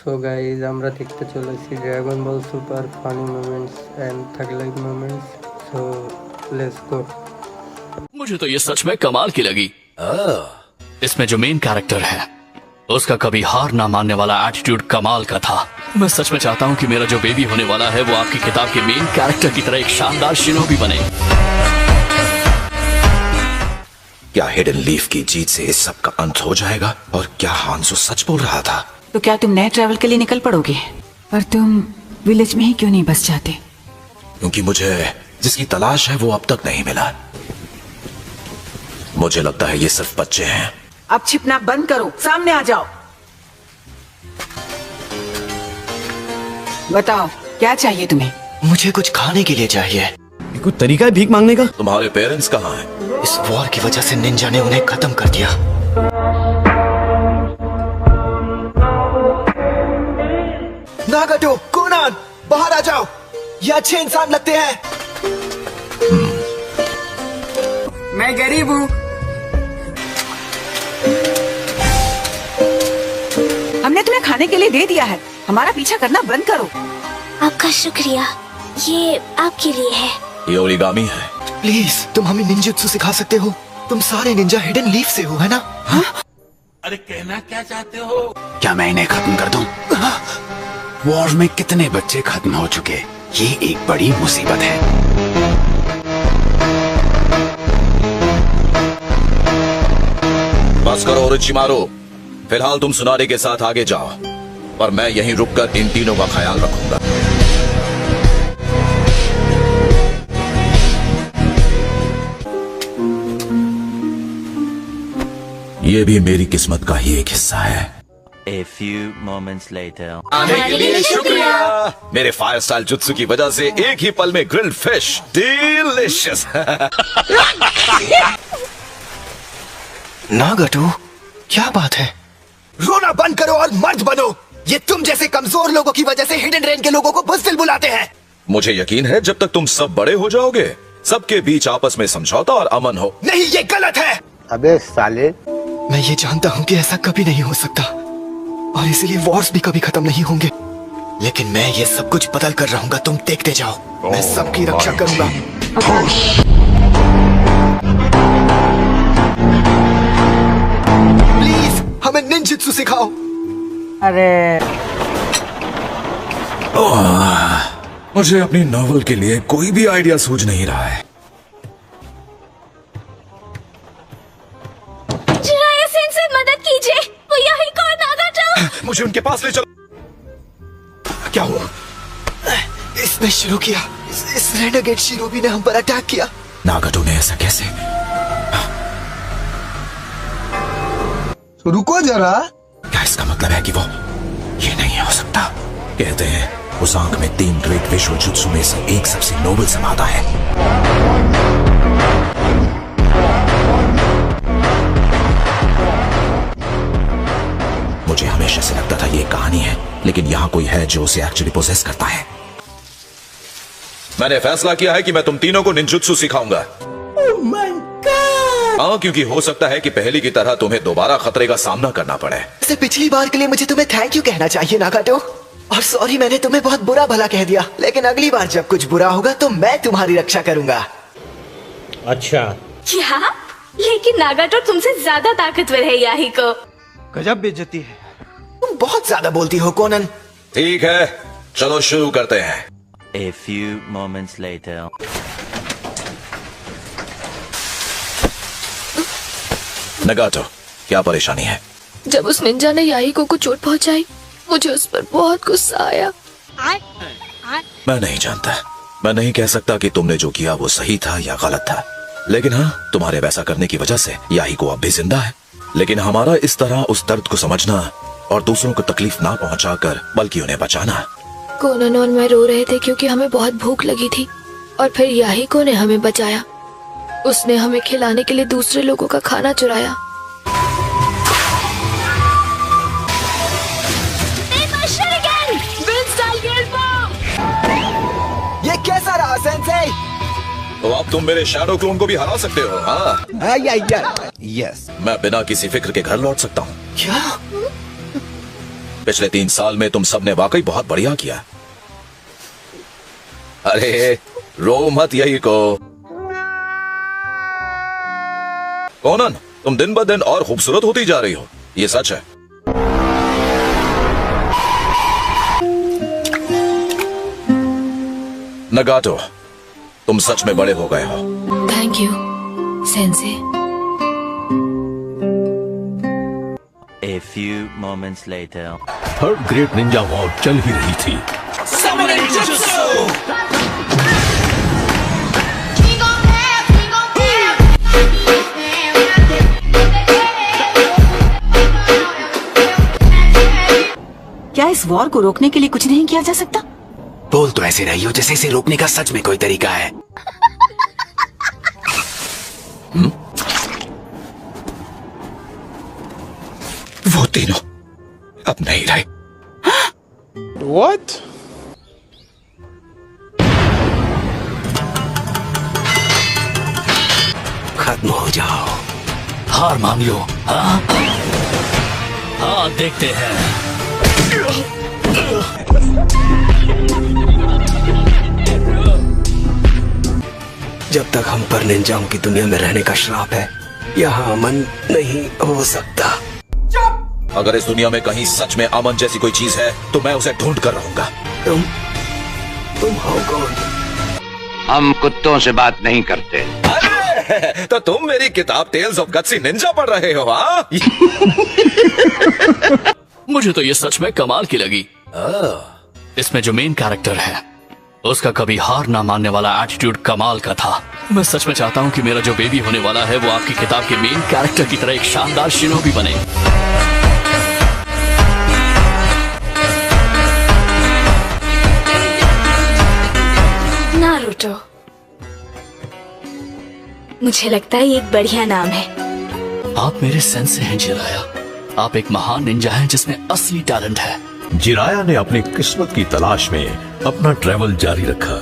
So guys আমরা দেখতে চলেছি Dragon Ball super funny moments and thug life moments. So let's go. मुझे तो ये सच में कमाल की लगी। इसमें जो मेन कैरेक्टर है उसका कभी हार ना मानने वाला एटीट्यूड कमाल का था। मैं सच में चाहता हूँ कि मेरा जो बेबी होने वाला है वो आपकी किताब के मेन कैरेक्टर की तरह एक शानदार शिनोबी बने। क्या हिडन लीफ की जीत से इस सब का अंत हो जाएगा? और क्या हांसो सच बोल रहा था? तो क्या तुम नए ट्रैवल के लिए निकल पड़ोगे? पर तुम विलेज में ही क्यों नहीं बस जाते? क्योंकि मुझे जिसकी तलाश है वो अब तक नहीं मिला। मुझे लगता है ये सिर्फ बच्चे हैं। अब छिपना बंद करो, सामने आ जाओ। बताओ क्या चाहिए तुम्हें? मुझे कुछ खाने के लिए चाहिए। कुछ तरीका है भीख मांगने का? तुम्हारे पेरेंट्स कहाँ हैं? इस वॉर की वजह से निंजा ने उन्हें खत्म कर दिया। नागाटो, कोनान, बाहर आ जाओ। ये अच्छे इंसान लगते हैं। मैं गरीब हूँ। हमने तुम्हें खाने के लिए दे दिया है, हमारा पीछा करना बंद करो। आपका शुक्रिया, ये आपके लिए है। ये ओरिगामी है। प्लीज तुम हमें निंजुत्सु सिखा सकते हो? तुम सारे निंजा हिडन लीफ से हो, है ना? हाँ? अरे कहना क्या चाहते हो? क्या मैं इन्हें खत्म कर दूं? वॉर में कितने बच्चे खत्म हो चुके, ये एक बड़ी मुसीबत है। बस करो ओरोचिमारू, फिलहाल तुम सुनारे के साथ आगे जाओ, पर मैं यहीं रुककर इन तीनों का ख्याल रखूंगा। ये भी मेरी किस्मत का ही एक हिस्सा है। A few moments later. आने के लिए शुक्रिया। मेरे फायर स्टाइल जुत्सु की वजह से एक ही पल में ग्रिल्ड फिश डिलीशियस। नागाटो, क्या बात है? रोना बंद करो और मर्द बनो। ये तुम जैसे कमजोर लोगों की वजह से हिडन रेन के लोगों को बुज़दिल बुलाते हैं। मुझे यकीन है जब तक तुम सब बड़े हो जाओगे, सबके बीच आपस में समझौता और अमन हो। नहीं, ये गलत है। अबे साले, मैं ये जानता हूँ कि ऐसा कभी नहीं हो सकता और इसीलिए वॉर्स भी कभी खत्म नहीं होंगे, लेकिन मैं ये सब कुछ बदल कर रहूंगा। तुम देखते जाओ, मैं सबकी रक्षा करूंगा। प्लीज हमें निंजुत्सु सिखाओ। अरे मुझे अपनी नॉवल के लिए कोई भी आइडिया सूझ नहीं रहा है। मदद कीजिए, वो यही को नागाटो। मुझे उनके पास ले चलो। क्या हुआ? इसने शुरू किया। इस रेनेगेड शिरोबी ने हम पर अटैक किया। नागाटो ने ऐसा कैसे? रुको जरा। क्या इसका मतलब है कि वो ये नहीं हो सकता? कहते हैं उस आंख में 3 ग्रेट विश्व जुत्सु में से एक सबसे नोबल समाता है। मुझे हमेशा से लगता था ये कहानी है, लेकिन यहाँ कोई है जो उसे एक्चुअली पोजेस करता है। मैंने फैसला किया है कि मैं तुम तीनों को निंजुत्सु सिखाऊंगा। हाँ, क्योंकि हो सकता है कि पहली की तरह तुम्हें दोबारा खतरे का सामना करना पड़े। इससे पिछली बार के लिए मुझे तुम्हें थैंक यू कहना चाहिए नागाटो। और सॉरी, मैंने तुम्हें बहुत बुरा भला कह दिया, लेकिन अगली बार जब कुछ बुरा होगा तो मैं तुम्हारी रक्षा करूंगा। अच्छा क्या? लेकिन नागाटो तुमसे ज्यादा ताकतवर है याहिको। गजब बेइज्जती है। तुम बहुत ज्यादा बोलती हो कोनन। ठीक है, चलो शुरू करते हैं। A few moments later. नगाटो, क्या परेशानी है? जब उस निंजा ने याहिको को चोट पहुंचाई, मुझे उस पर बहुत गुस्सा आया। मैं नहीं जानता, मैं नहीं कह सकता कि तुमने जो किया वो सही था या गलत था, लेकिन हाँ, तुम्हारे वैसा करने की वजह से याहिको अब भी जिंदा है। लेकिन हमारा इस तरह उस दर्द को समझना और दूसरों को तकलीफ ना पहुंचाकर बल्कि उन्हें बचाना। कोनन और मैं रो रहे थे क्योंकि हमें बहुत भूख लगी थी, और फिर याहिको ने हमें बचाया। उसने हमें खिलाने के लिए दूसरे लोगों का खाना चुराया। ये कैसा रहा सेंसेई? तो अब तुम मेरे शैडो क्लोन को भी हरा सकते हो। हाँ, यस, मैं बिना किसी फिक्र के घर लौट सकता हूँ। क्या? पिछले 3 साल में तुम सबने वाकई बहुत बढ़िया किया। अरे रो मत यही को। कोनन, तुम दिन ब दिन और खूबसूरत होती जा रही हो, ये सच है। नगाटो, तुम सच में बड़े हो गए हो। Thank you sensei. A few moments later. Third great ninja war चल ही रही थी। क्या इस वॉर को रोकने के लिए कुछ नहीं किया जा सकता? बोल तो ऐसे रही हो जैसे इसे रोकने का सच में कोई तरीका है। वो तीनों अब नहीं रहे। What? खत्म हो जाओ। हार मान लो। हाँ हाँ, देखते हैं। जब तक हम पर निंजाओं की दुनिया में रहने का श्राप है, यहाँ अमन नहीं हो सकता। अगर इस दुनिया में कहीं सच में अमन जैसी कोई चीज है तो मैं उसे ढूंढ कर रहूंगा। तुम हो कौन? हम कुत्तों से बात नहीं करते। अरे, तो तुम मेरी किताब टेल्स ऑफ गट्सी निंजा पढ़ रहे हो? हाँ मुझे तो ये सच में कमाल की लगी। इसमें जो मेन कैरेक्टर है उसका कभी हार ना मानने वाला एटीट्यूड कमाल का था। मैं सच में चाहता हूँ कि मेरा जो बेबी होने वाला है वो आपकी किताब के मेन कैरेक्टर की तरह एक शानदार शिनोबी बने। नारुतो, मुझे लगता है ये एक बढ़िया नाम है। आप मेरे सेंसे हैं जिराया। आप एक महान निंजा हैं जिसमें असली टैलेंट है। जिराया ने अपनी किस्मत की तलाश में अपना ट्रैवल जारी रखा।